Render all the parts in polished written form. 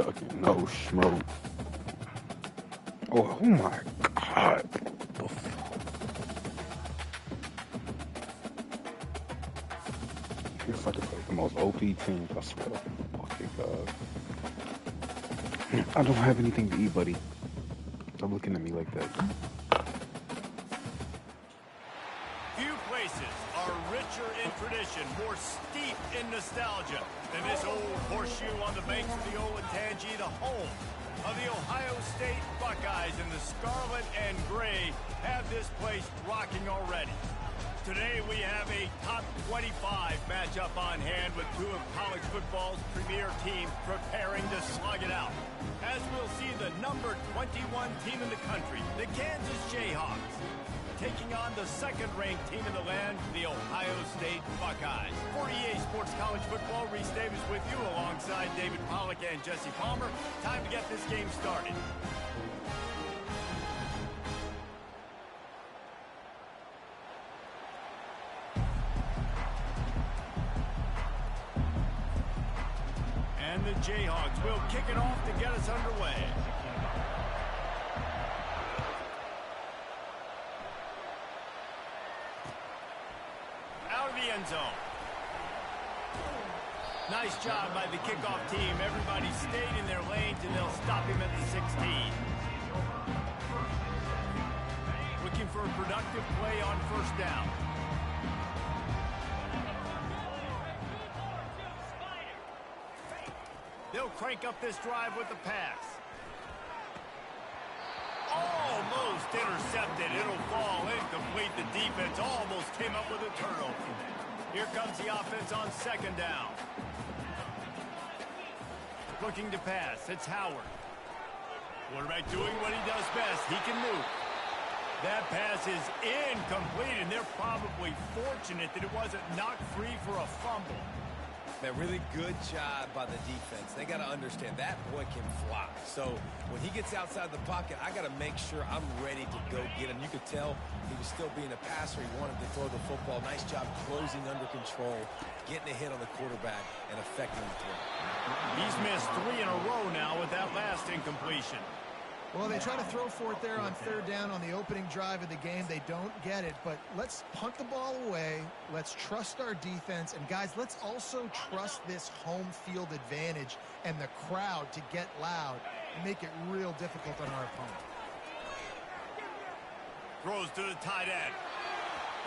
ducking. No smoke. Oh my God. It's like the most OP team, I swear. Okay, God. I don't have anything to eat, buddy. Stop looking at me like that. Few places are richer in tradition, more steep in nostalgia than this old horseshoe on the banks of the Olentangy, the home of the Ohio State Buckeyes, and the scarlet and gray have this place rocking already. Today we have a top 25 matchup on hand with two of college football's premier teams preparing to slug it out. As we'll see the number 21 team in the country, the Kansas JayHawks, taking on the second-ranked team in the land, the Ohio State Buckeyes. For EA Sports College Football, Reese Davis with you alongside David Pollack and Jesse Palmer. Time to get this game started. And the JayHawks will kick it off to get us underway. Out of the end zone. Nice job by the kickoff team. Everybody stayed in their lanes, and they'll stop him at the 16. Looking for a productive play on first down. They'll crank up this drive with the pass. Almost intercepted. It'll fall incomplete. The defense almost came up with a turnover. Here comes the offense on second down. Looking to pass. It's Howard. Quarterback doing what he does best. He can move. That pass is incomplete, and they're probably fortunate that it wasn't knocked free for a fumble. Man, really good job by the defense. They got to understand that boy can fly. So when he gets outside the pocket, I got to make sure I'm ready to go get him. You could tell he was still being a passer. He wanted to throw the football. Nice job closing under control, getting a hit on the quarterback, and affecting the throw. He's missed 3 in a row now with that last incompletion. Well, they try to throw for it there on third down on the opening drive of the game. They don't get it, but let's punt the ball away. Let's trust our defense. And, guys, let's also trust this home field advantage and the crowd to get loud and make it real difficult on our opponent. Throws to the tight end.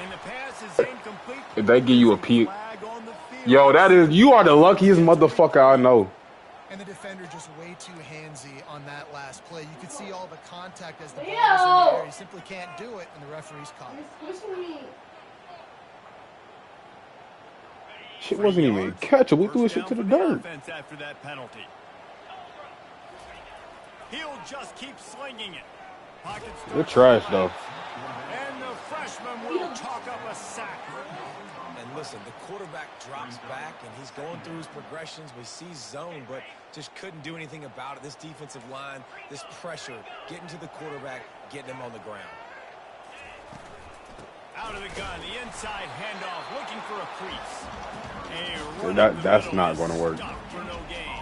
And the pass is incomplete. If they give you a peep. Yo, that is, you are the luckiest motherfucker I know. And the defender just way too handsy on that last play. You could see all the contact as the ball was in the air. He simply can't do it, and the referee's caught it. Shit wasn't even catchable. We threw a shit to the dirt. After that penalty. He'll just keep slinging it. They're trash, though. And the freshman will chalk up a sack. And listen, the quarterback drops back, and he's going through his progressions. We see zone, but just couldn't do anything about it. This defensive line, this pressure, getting to the quarterback, getting him on the ground. Out of the gun, the inside handoff, looking for a crease. That's not going to work. For no gain.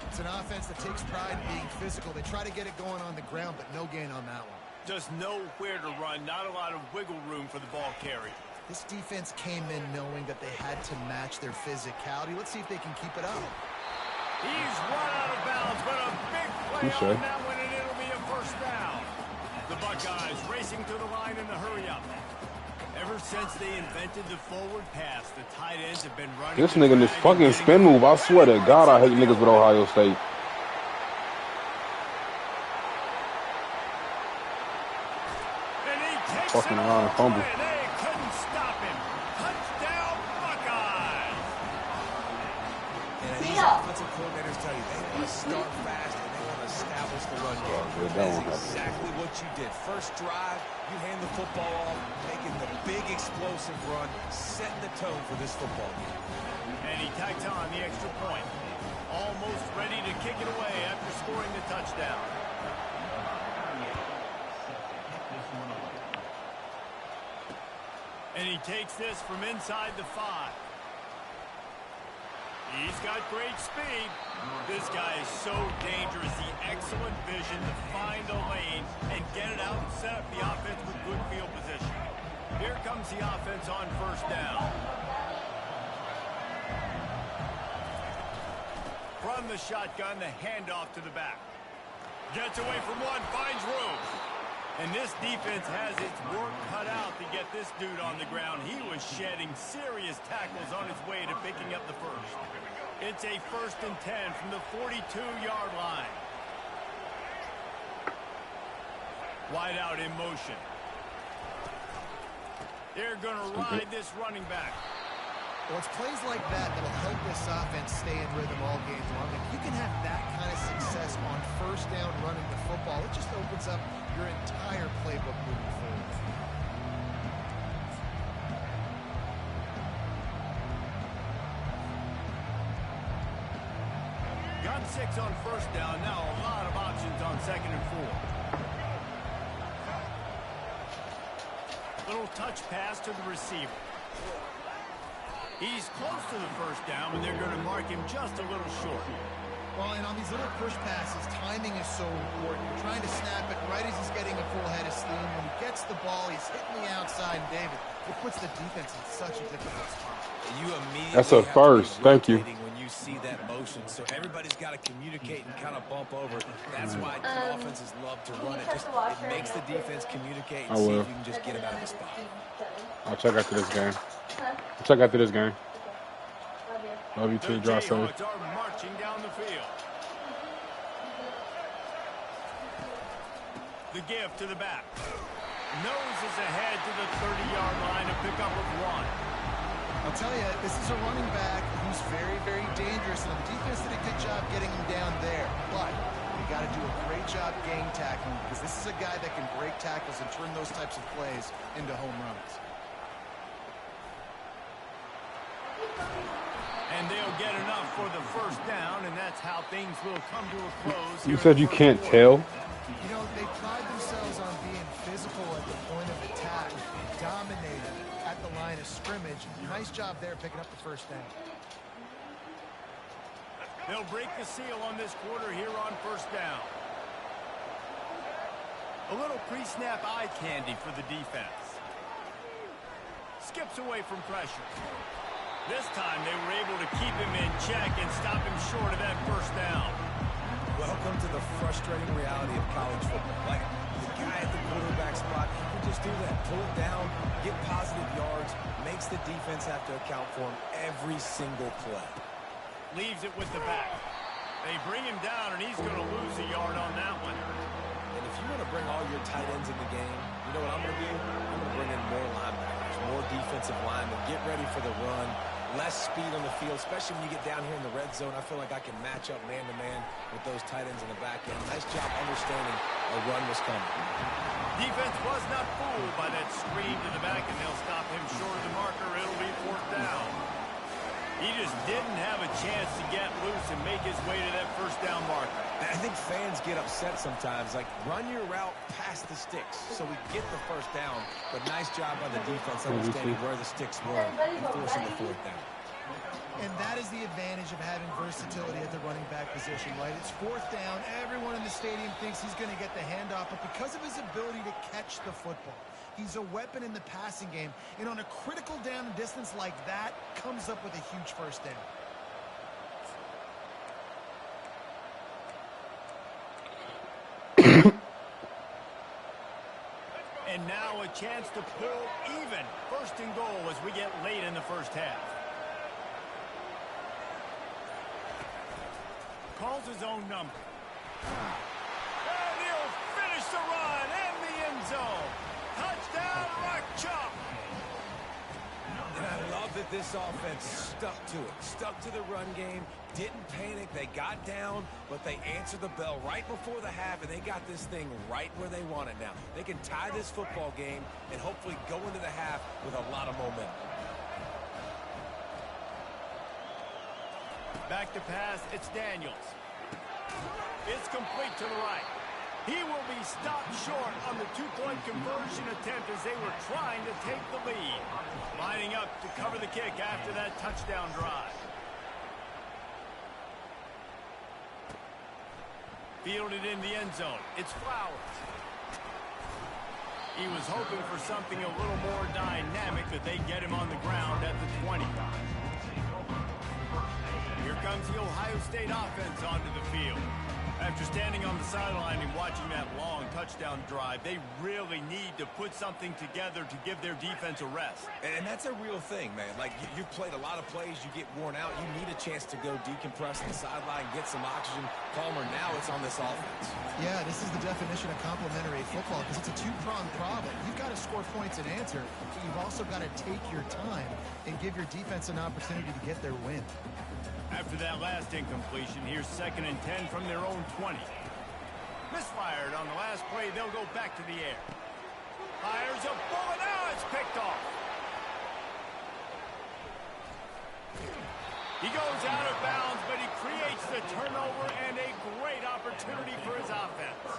It's an offense that takes pride in being physical. They try to get it going on the ground, but no gain on that one. Just nowhere to run, not a lot of wiggle room for the ball carrier. This defense came in knowing that they had to match their physicality. Let's see if they can keep it up. He's run out of bounds, but a big play on that one, and it'll be a first down. The Buckeyes racing to the line in the hurry-up. Ever since they invented the forward pass, the tight ends have been running. This nigga, this fucking spin move, I swear to God, I hate niggas with Ohio State. And he takes fucking around and fumble. They couldn't stop him. Touchdown, Buckeyes. And these offensive coordinators tell you they want to start fast and they want to establish the run game. That's exactly what you did. First drive, you hand the football off, making the big explosive run, setting the tone for this football game. And he tacked on the extra point. Almost ready to kick it away after scoring the touchdown. And he takes this from inside the 5. He's got great speed. This guy is so dangerous. The excellent vision to find a lane and get it out and set up the offense with good field position. Here comes the offense on first down. From the shotgun, the handoff to the back. Gets away from one, finds room. And this defense has its work cut out to get this dude on the ground. He was shedding serious tackles on his way to picking up the first. It's a 1st and 10 from the 42-yard line. Wide out in motion. They're going to ride this running back. Well, it's plays like that that'll help this offense stay in rhythm all game long. If you can have that kind of success on first down running the football, it just opens up your entire playbook moving forward. Got 6 on first down. Now a lot of options on 2nd and 4. Little touch pass to the receiver. He's close to the first down, but they're going to mark him just a little short. Well, and on these little push passes, timing is so important. You're trying to snap it right as he's getting a full head of steam. When he gets the ball, he's hitting the outside, and David, it puts the defense in such a difficult spot. You immediately That's a first. Thank you. When you see that motion, so everybody's got to communicate and kind of bump over. That's why offenses love to run it. Just it makes the defense communicate and see if you can just get him out of the spot. I'll check after this game. I'll check after this game. Love you too, Draw Safe. Are marching down the field. The give to the back. Noses ahead to the 30-yard line to pick up with 1. I'll tell you, this is a running back who's very, very dangerous, and the defense did a good job getting him down there. But you got to do a great job gang tackling, because this is a guy that can break tackles and turn those types of plays into home runs. And they'll get enough for the first down, and that's how things will come to a close. You said you can't tell? You know, they pride themselves on being physical at the point of attack, dominating at the line of scrimmage. Nice job there picking up the first down. They'll break the seal on this quarter here on first down. A little pre-snap eye candy for the defense. Skips away from pressure. This time they were able to keep him in check and stop him short of that first down. Welcome to the frustrating reality of college football. Like, the guy at the quarterback spot, he can just do that. Pull it down, get positive yards, makes the defense have to account for him every single play. Leaves it with the back. They bring him down, and he's going to lose a yard on that one. And if you want to bring all your tight ends in the game, you know what I'm going to do? I'm going to bring in more linebackers, more defensive linemen, get ready for the run. Less speed on the field, especially when you get down here in the red zone. I feel like I can match up man-to-man with those tight ends in the back end. Nice job understanding a run was coming. Defense was not fooled by that screen to the back, and they'll stop him short of the marker. It'll be 4th down. He just didn't have a chance to get loose and make his way to that first down marker. I think fans get upset sometimes. Like, run your route past the sticks so we get the first down. But nice job by the defense understanding where the sticks were and forcing the 4th down. And that is the advantage of having versatility at the running back position, right? It's 4th down. Everyone in the stadium thinks he's going to get the handoff, but because of his ability to catch the football, he's a weapon in the passing game. And on a critical down and distance like that, comes up with a huge first down. And now a chance to pull even. 1st and goal as we get late in the first half. Calls his own number. And he'll finish the run in the end zone. Touchdown, Rock Chalk. And I love that this offense stuck to it. Stuck to the run game. Didn't panic. They got down, but they answered the bell right before the half, and they got this thing right where they want it now. They can tie this football game and hopefully go into the half with a lot of momentum. Back to pass, it's Daniels. It's complete to the right. He will be stopped short on the 2-point conversion attempt as they were trying to take the lead. Lining up to cover the kick after that touchdown drive. Fielded in the end zone. It's Flowers. He was hoping for something a little more dynamic, but they get him on the ground at the 20. Here comes the Ohio State offense onto the field. After standing on the sideline and watching that long touchdown drive, they really need to put something together to give their defense a rest. And that's a real thing, man. Like, you've played a lot of plays, you get worn out, you need a chance to go decompress on the sideline, get some oxygen. Palmer, now it's on this offense. Yeah, this is the definition of complementary football because it's a two-pronged problem. You've got to score points and answer, but you've also got to take your time and give your defense an opportunity to get their win. After that last incompletion, here's 2nd and 10 from their own 20. Misfired on the last play. They'll go back to the air. Fires a bullet. Now it's picked off. He goes out of bounds, but he creates the turnover and a great opportunity for his offense.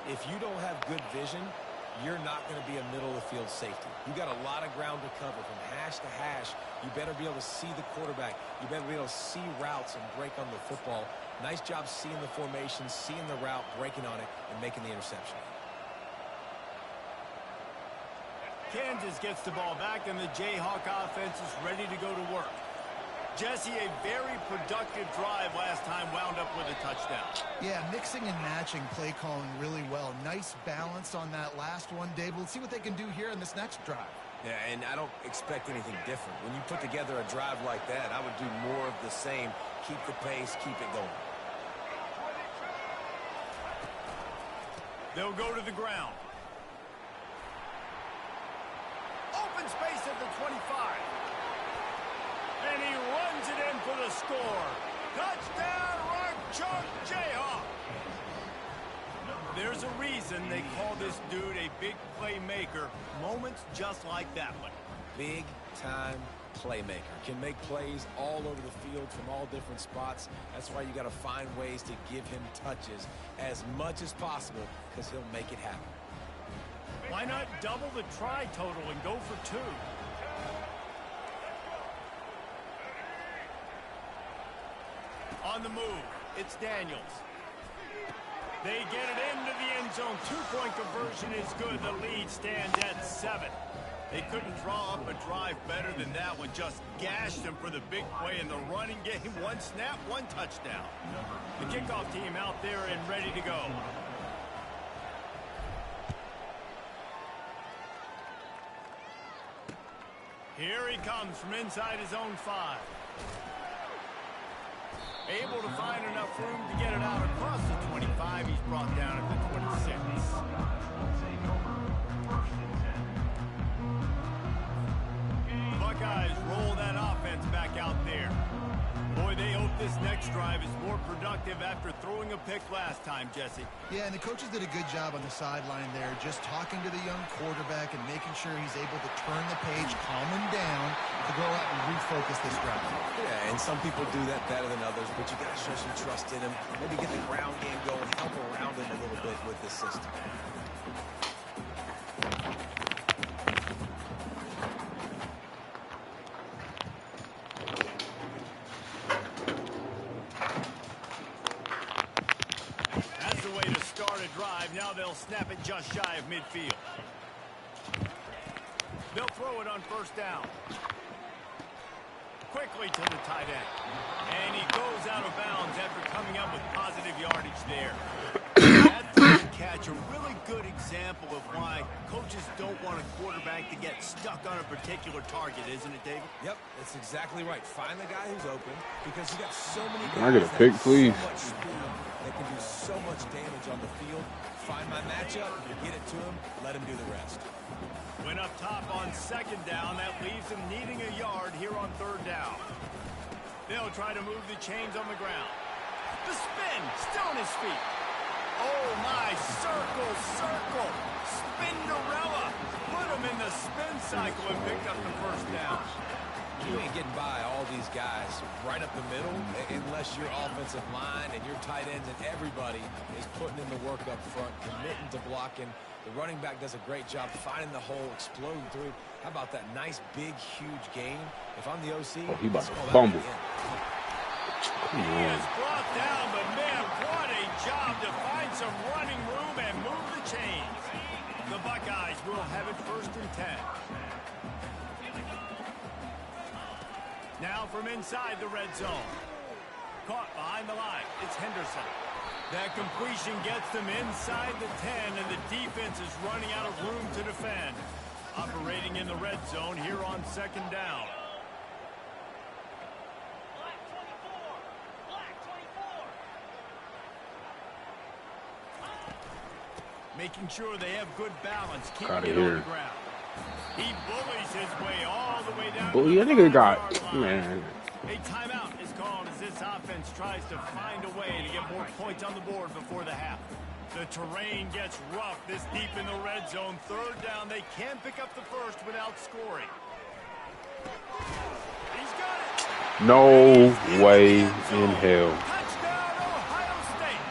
If you don't have good vision, you're not going to be a middle-of-the-field safety. You got a lot of ground to cover from hash to hash. You better be able to see the quarterback. You better be able to see routes and break on the football. Nice job seeing the formation, seeing the route, breaking on it, and making the interception. Kansas gets the ball back, and the JayHawk offense is ready to go to work. Jesse, a very productive drive last time, wound up with a touchdown. Yeah, mixing and matching play calling really well. Nice balance on that last one, Dave. We'll see what they can do here in this next drive. Yeah, and I don't expect anything different. When you put together a drive like that, I would do more of the same. Keep the pace, keep it going. They'll go to the ground. Open space at the 25. And he runs it in for the score. Touchdown, Rock Chalk JayHawk. There's a reason they call this dude a big playmaker. Moments just like that one. Big-time playmaker. Can make plays all over the field from all different spots. That's why you got to find ways to give him touches as much as possible because he'll make it happen. Why not double the try total and go for 2? On the move, it's Daniels. They get it into the end zone. 2-point conversion is good. The lead stands at 7. They couldn't draw up a drive better than that one. Just gashed them for the big play in the running game. 1 snap, 1 touchdown. The kickoff team out there and ready to go. Here he comes from inside his own 5. Able to find enough room to get it out across the 25. He's brought down at the 26. Buckeyes roll that offense back out there. Boy, they hope this next drive is more productive after throwing a pick last time, Jesse. Yeah, and the coaches did a good job on the sideline there, just talking to the young quarterback and making sure he's able to turn the page, calm him down to go out and refocus this drive. Yeah, and some people do that better than others, but you got to show some trust in him. Maybe get the ground game going, help around him a little bit with this system. Now they'll snap it just shy of midfield. They'll throw it on 1st down. Quickly to the tight end. And he goes out of bounds after coming up with positive yardage there. That third catch, a really good example of why coaches don't want a quarterback to get stuck on a particular target, isn't it, David? Yep, that's exactly right. Find the guy who's open because you got so many guys. Can I get a pick, please? So much speed that can do so much damage on the field. Find my matchup, get it to him, let him do the rest. Went up top on 2nd down. That leaves him needing a yard here on 3rd down. They'll try to move the chains on the ground. The spin, still on his feet. Oh, my, circle, Spinderella. Put him in the spin cycle and picked up the 1st down. You ain't getting by all these guys right up the middle unless your offensive line and your tight ends and everybody is putting in the work up front, committing to blocking. The running back does a great job finding the hole, exploding through. How about that nice, big, huge gain? If I'm the OC, he about to fumble. He is brought down, but man, what a job to find some running room and move the chains. The Buckeyes will have it 1st and 10. Now from inside the red zone. Caught behind the line. It's Henderson. That completion gets them inside the 10, and the defense is running out of room to defend. Operating in the red zone here on 2nd down. Making sure they have good balance, keeping it on the ground. He bullies his way all the way down. Bully, I think he got, man. A timeout is called as this offense tries to find a way to get more points on the board before the half. The terrain gets rough this deep in the red zone. 3rd down, they can't pick up the first without scoring. He's got it. No way in hell. Touchdown, Ohio State.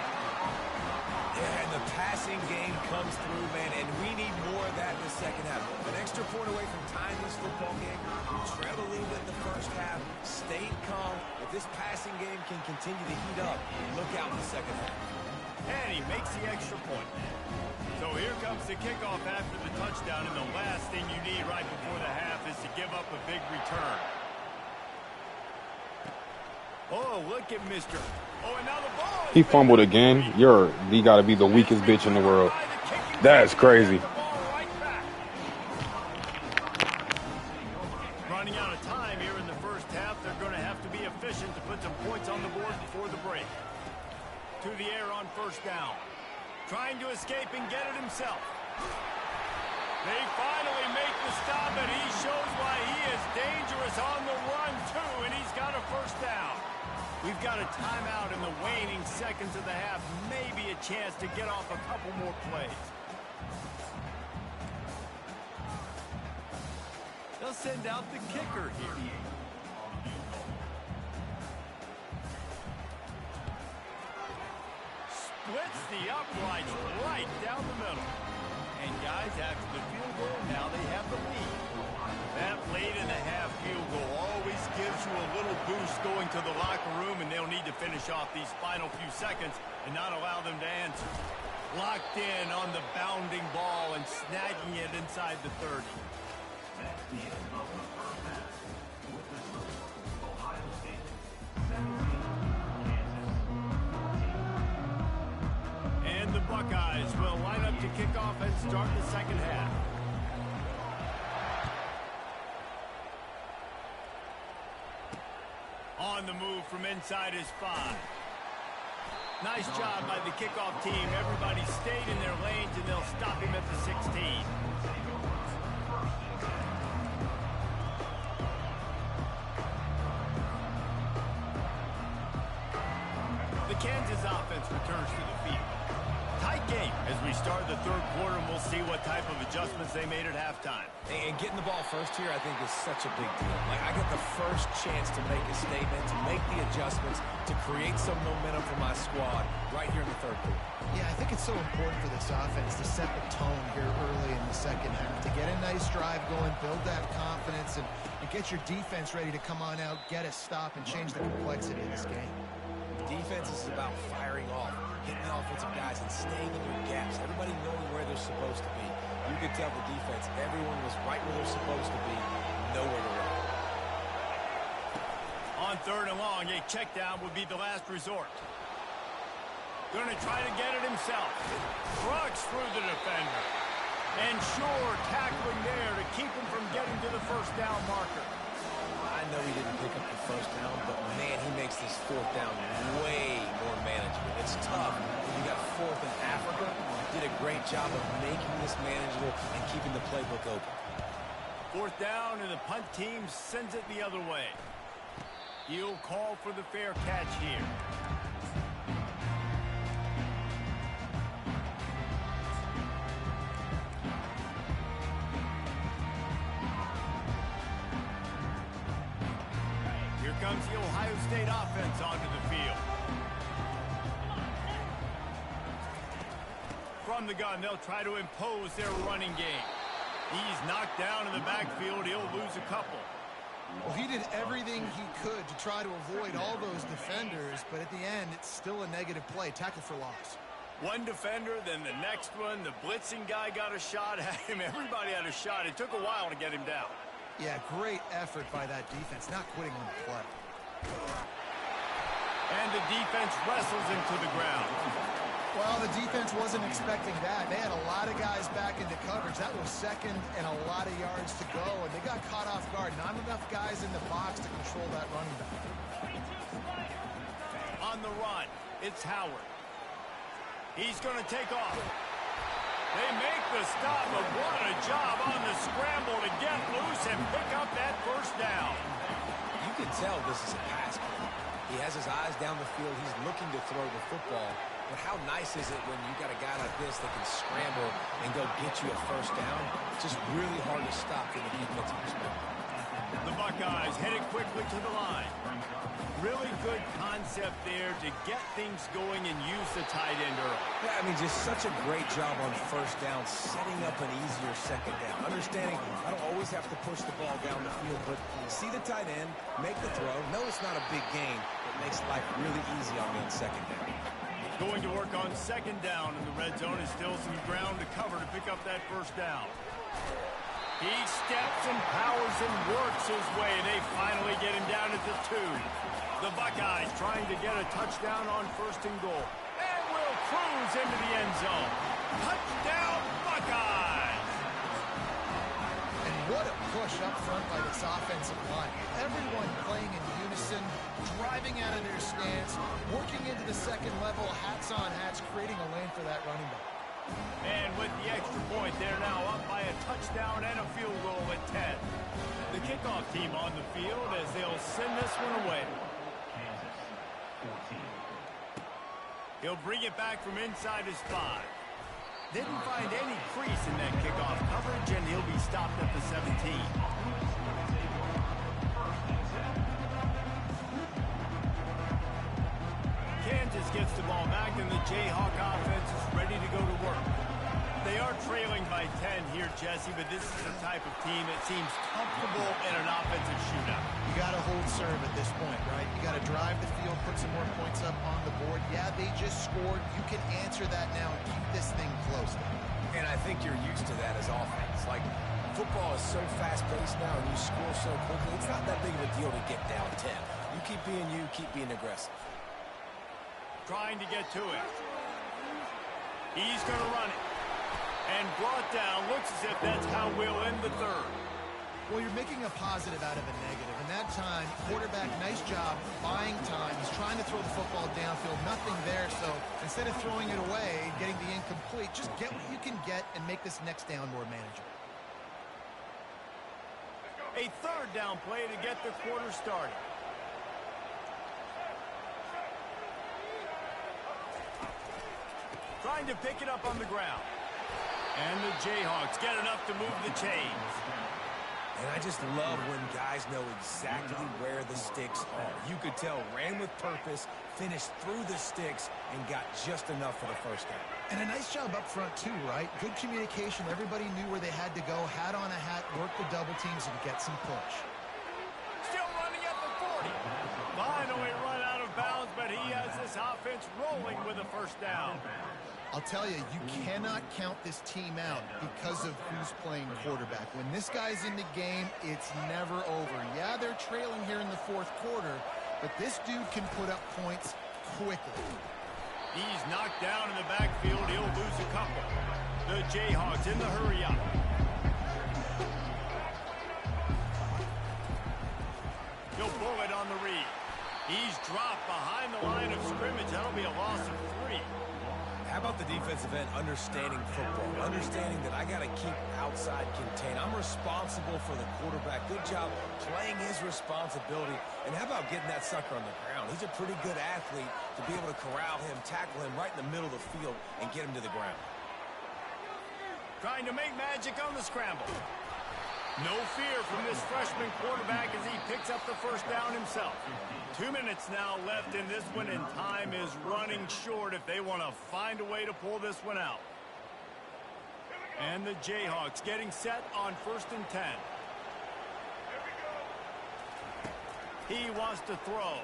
Yeah, and the passing game comes through, man, and we need more of that in the second half. An extra point away from tying this football game. We trailed a little bit in the first half, stayed calm. If this passing game can continue to heat up, look out in the second half. And he makes the extra point. So here comes the kickoff after the touchdown, and the last thing you need right before the half is to give up a big return. Oh, look at Mr. Oh, and now the ball. He fumbled again. He got to be the weakest bitch in the world. That's crazy. Running out of time here in the first half. They're going to have to be efficient to put some points on the board before the break. To the air on 1st down. Trying to escape and get it himself. They finally make the stop, and he shows why he is dangerous on the run, too, and he's got a 1st down. We've got a timeout in the waning seconds of the half. Maybe a chance to get off a couple more plays. They'll send out the kicker here. Splits the uprights right down the middle. And guys, after the field goal, now they have the lead. That late in the half field goal always gives you a little boost going to the locker room, and they'll need to finish off these final few seconds and not allow them to answer. Locked in on the bounding ball and snagging it inside the 30. And the Buckeyes will line up to kick off and start the second half. On the move from inside is 5. Nice job by the kickoff team. Everybody stayed in their lanes, and they'll stop him at the 16. The Kansas offense returns to the field. Tight game as we start the 3rd quarter, and we'll see what type of adjustments they made at halftime. And getting the ball first here, I think, is such a big deal. Like, I get the first chance to make a statement, to make the adjustments, to create some momentum for my squad right here in the 3rd quarter. Yeah, I think it's so important for this offense to set the tone here early in the second half, to get a nice drive going, build that confidence, and get your defense ready to come on out, get a stop, and change the complexity of this game. Defense is about firing off, hitting the offensive guys, and staying in their gaps. Everybody knowing where they're supposed to be. You could tell the defense, everyone was right where they're supposed to be, nowhere to run. On 3rd and long, a check down would be the last resort. Going to try to get it himself. Trucks through the defender. And sure, tackling there to keep him from getting to the 1st down marker. I know he didn't pick up the 1st down, but man, he makes this 4th down way more manageable. It's tough when you got 4th in Africa. He did a great job of making this manageable and keeping the playbook open. 4th down, and the punt team sends it the other way. He'll call for the fair catch here. Here comes the Ohio State offense onto the field. From the gun, they'll try to impose their running game. He's knocked down in the backfield. He'll lose a couple. Well, he did everything he could to try to avoid all those defenders, but at the end, it's still a negative play. Tackle for loss. One defender, then the next one. The blitzing guy got a shot at him. Everybody had a shot. It took a while to get him down. Yeah, great effort by that defense, not quitting on the play. And the defense wrestles him to the ground. Well, the defense wasn't expecting that. They had a lot of guys back into coverage. That was second and a lot of yards to go, and they got caught off guard. Not enough guys in the box to control that running back. On the run, it's Howard. He's going to take off. They make the stop, but what a job on the scramble to get loose and pick up that first down. You can tell this is a pass play. He has his eyes down the field. He's looking to throw the football. But how nice is it when you got a guy like this that can scramble and go get you a first down? It's just really hard to stop from the defensive perspective. The Buckeyes headed quickly to the line. Really good concept there to get things going and use the tight end early. Yeah, I mean, just such a great job on first down, setting up an easier second down. Understanding I don't always have to push the ball down the field, but see the tight end, make the throw. No, it's not a big gain. It makes life really easy on me on second down. Going to work on second down in the red zone. Is still some ground to cover to pick up that first down. He steps and powers and works his way. They finally get him down at the 2. The Buckeyes trying to get a touchdown on first and goal. And will cruise into the end zone. Touchdown, Buckeyes! And what a push up front by this offensive line. Everyone playing in unison, driving out of their stance, working into the second level, hats on hats, creating a lane for that running back. And with the extra point, they're now up by a touchdown and a field goal at 10. The kickoff team on the field as they'll send this one away. He'll bring it back from inside his 5. Didn't find any crease in that kickoff coverage, and he'll be stopped at the 17. Kansas gets the ball back, and the JayHawk offense is ready to go to work. They are trailing by 10 here, Jesse, but this is the type of team that seems comfortable in an offensive shootout. You got to hold serve at this point, right? You got to drive the field, put some more points up on the board. Yeah, they just scored. You can answer that now and keep this thing close. And I think you're used to that as offense. Like, football is so fast-paced now, and you score so quickly. It's not that big of a deal to get down 10. You keep being you, keep being aggressive. Trying to get to it. He's going to run it. And brought down. Looks as if that's how we'll end the third. Well, you're making a positive out of a negative. And that time, quarterback, nice job buying time. He's trying to throw the football downfield. Nothing there. So instead of throwing it away, getting the incomplete, just get what you can get and make this next down more manageable. A third down play to get the quarter started. Trying to pick it up on the ground. And the JayHawks get enough to move the chains. And I just love when guys know exactly where the sticks are. You could tell ran with purpose, finished through the sticks, and got just enough for the first down. And a nice job up front, too, right? Good communication. Everybody knew where they had to go. Hat on a hat, work the double teams, and get some push. Still running at the 40. Finally run out of bounds, but he has this offense rolling with a first down. I'll tell you, you cannot count this team out because of who's playing quarterback. When this guy's in the game, it's never over. Yeah, they're trailing here in the fourth quarter, but this dude can put up points quickly. He's knocked down in the backfield. He'll lose a couple. The JayHawks in the hurry up. He'll pull it on the read. He's dropped behind the line of scrimmage. That'll be a loss of 3. How about the defensive end understanding football, understanding that I got to keep outside contain. I'm responsible for the quarterback. Good job playing his responsibility. And how about getting that sucker on the ground? He's a pretty good athlete to be able to corral him, tackle him right in the middle of the field, and get him to the ground. Trying to make magic on the scramble. No fear from this freshman quarterback as he picks up the first down himself. 2 minutes now left in this one, and time is running short if they want to find a way to pull this one out. And the JayHawks getting set on 1st and 10. He wants to throw.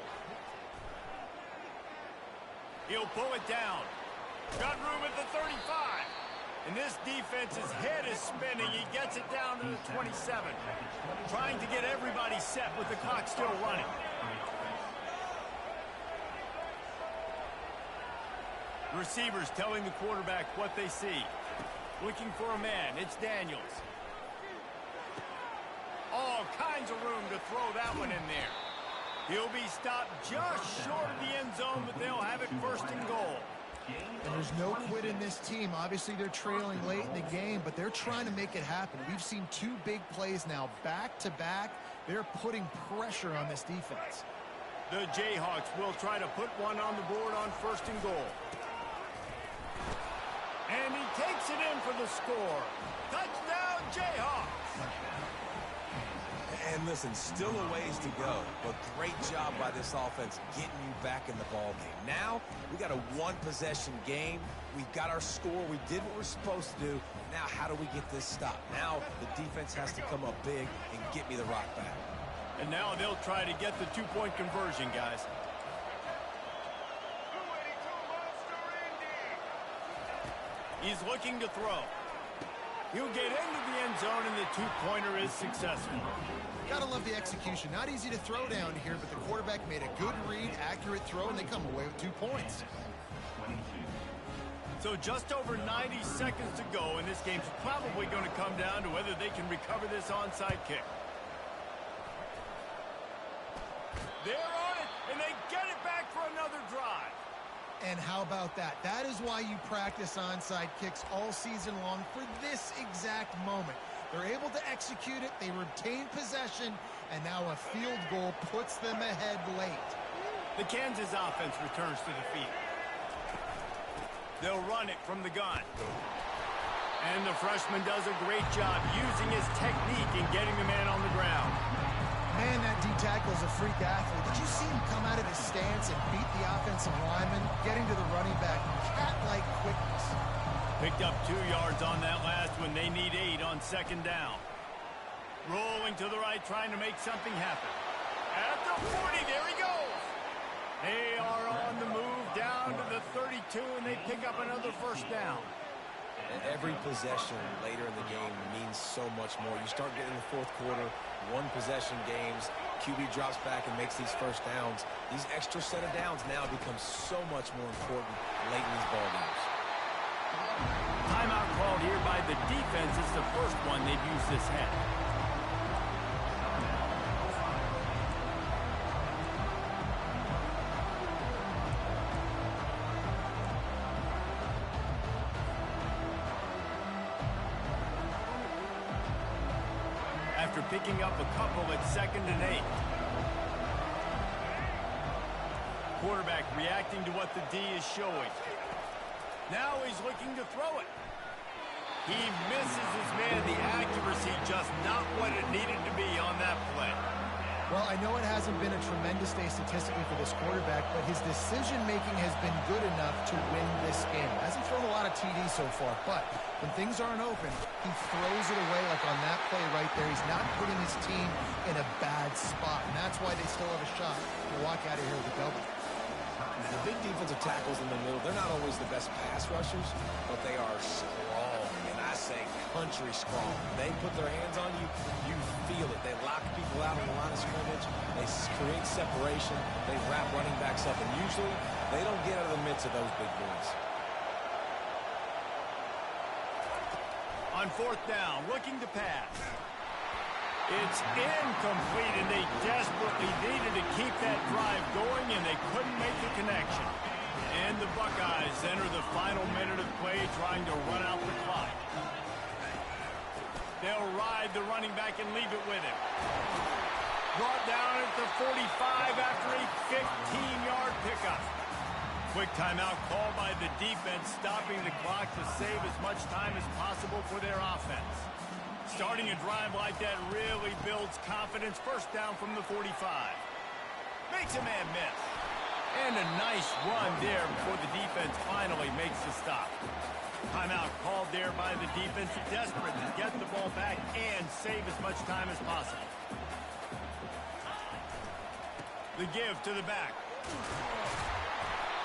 He'll pull it down. Got room at the 35. And this defense's head is spinning. He gets it down to the 27. Trying to get everybody set with the clock still running. Receivers telling the quarterback what they see. Looking for a man. It's Daniels. All kinds of room to throw that one in there. He'll be stopped just short of the end zone, but they'll have it first and goal. And there's no quit in this team. Obviously, they're trailing late in the game, but they're trying to make it happen. We've seen two big plays now, back-to-back. They're putting pressure on this defense. The JayHawks will try to put one on the board on first and goal. And he takes it in for the score. Touchdown, JayHawks! And listen, still a ways to go, but great job by this offense getting you back in the ball game. Now, we got a one-possession game. We've got our score. We did what we're supposed to do. Now, how do we get this stopped? Now, the defense has to come up big and get me the rock back. And now they'll try to get the two-point conversion, guys. He's looking to throw. He'll get into the end zone, and the two-pointer is successful. Gotta love the execution. Not easy to throw down here, but the quarterback made a good read, accurate throw, and they come away with 2 points. So just over 90 seconds to go, and this game's probably going to come down to whether they can recover this onside kick. They're on it, and they get it back for another drive. And how about that? That is why you practice onside kicks all season long, for this exact moment. They're able to execute it, they retain possession, and now a field goal puts them ahead late. The Kansas offense returns to the field. They'll run it from the gun. And the freshman does a great job using his technique and getting the man on the ground. Man, that D-tackle is a freak athlete. Did you see him come out of his stance and beat the offensive lineman, getting to the running back? Cat-like quickness. Picked up 2 yards on that last one. They need 8 on second down. Rolling to the right, trying to make something happen. At the 40, there he goes. They are on the move down to the 32, and they pick up another first down. Every possession later in the game means so much more. You start getting the fourth quarter, one-possession games, QB drops back and makes these first downs. These extra set of downs now become so much more important late in these ball games. Timeout called here by the defense. It's the first one they've used this half. After picking up a couple at 2nd and 8. Quarterback reacting to what the D is showing. Now he's looking to throw it. He misses his man. The accuracy just not what it needed to be on that play. Well, I know it hasn't been a tremendous day statistically for this quarterback, but his decision-making has been good enough to win this game. Hasn't thrown a lot of TDs so far, but when things aren't open, he throws it away like on that play right there. He's not putting his team in a bad spot, and that's why they still have a shot to walk out of here with a double. The big defensive tackles in the middle, they're not always the best pass rushers, but they are strong, and I say country strong. They put their hands on you, you feel it. They lock people out on the line of scrimmage. They create separation. They wrap running backs up, and usually they don't get out of the midst of those big boys. On 4th down, looking to pass. It's incomplete, and they desperately needed to keep that drive going, and they couldn't make the connection. And the Buckeyes enter the final minute of play, trying to run out the clock. They'll ride the running back and leave it with him. Brought down at the 45 after a 15-yard pickup. Quick timeout called by the defense, stopping the clock to save as much time as possible for their offense. Starting a drive like that really builds confidence. First down from the 45. Makes a man miss. And a nice run there before the defense finally makes the stop. Timeout called there by the defense, desperate to get the ball back and save as much time as possible. The give to the back.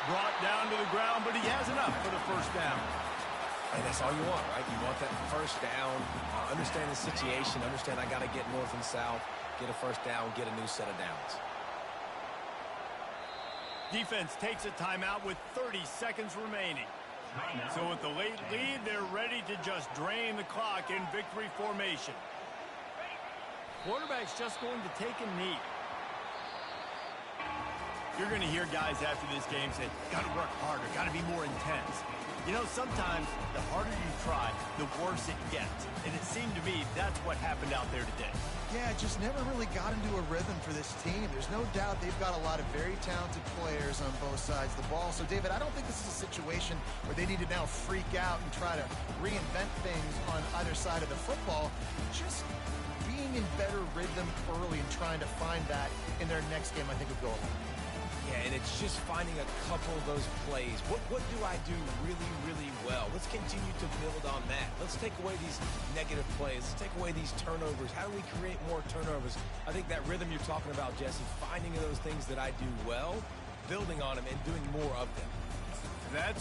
Brought down to the ground, but he has enough for the first down. And that's all you want, right? You want that first down, understand the situation, understand I got to get north and south, get a first down, get a new set of downs. Defense takes a timeout with 30 seconds remaining. So with the late lead, they're ready to just drain the clock in victory formation. Quarterback's just going to take a knee. You're going to hear guys after this game say, got to work harder, got to be more intense. You know, sometimes the harder you try, the worse it gets. And it seemed to me that's what happened out there today. Yeah, it just never really got into a rhythm for this team. There's no doubt they've got a lot of very talented players on both sides of the ball. So, David, I don't think this is a situation where they need to now freak out and try to reinvent things on either side of the football. Just being in better rhythm early and trying to find that in their next game, I think would go a long way. Yeah, and it's just finding a couple of those plays. What do I do really, really well? Let's continue to build on that. Let's take away these negative plays. Let's take away these turnovers. How do we create more turnovers? I think that rhythm you're talking about, Jesse, finding those things that I do well, building on them, and doing more of them. That's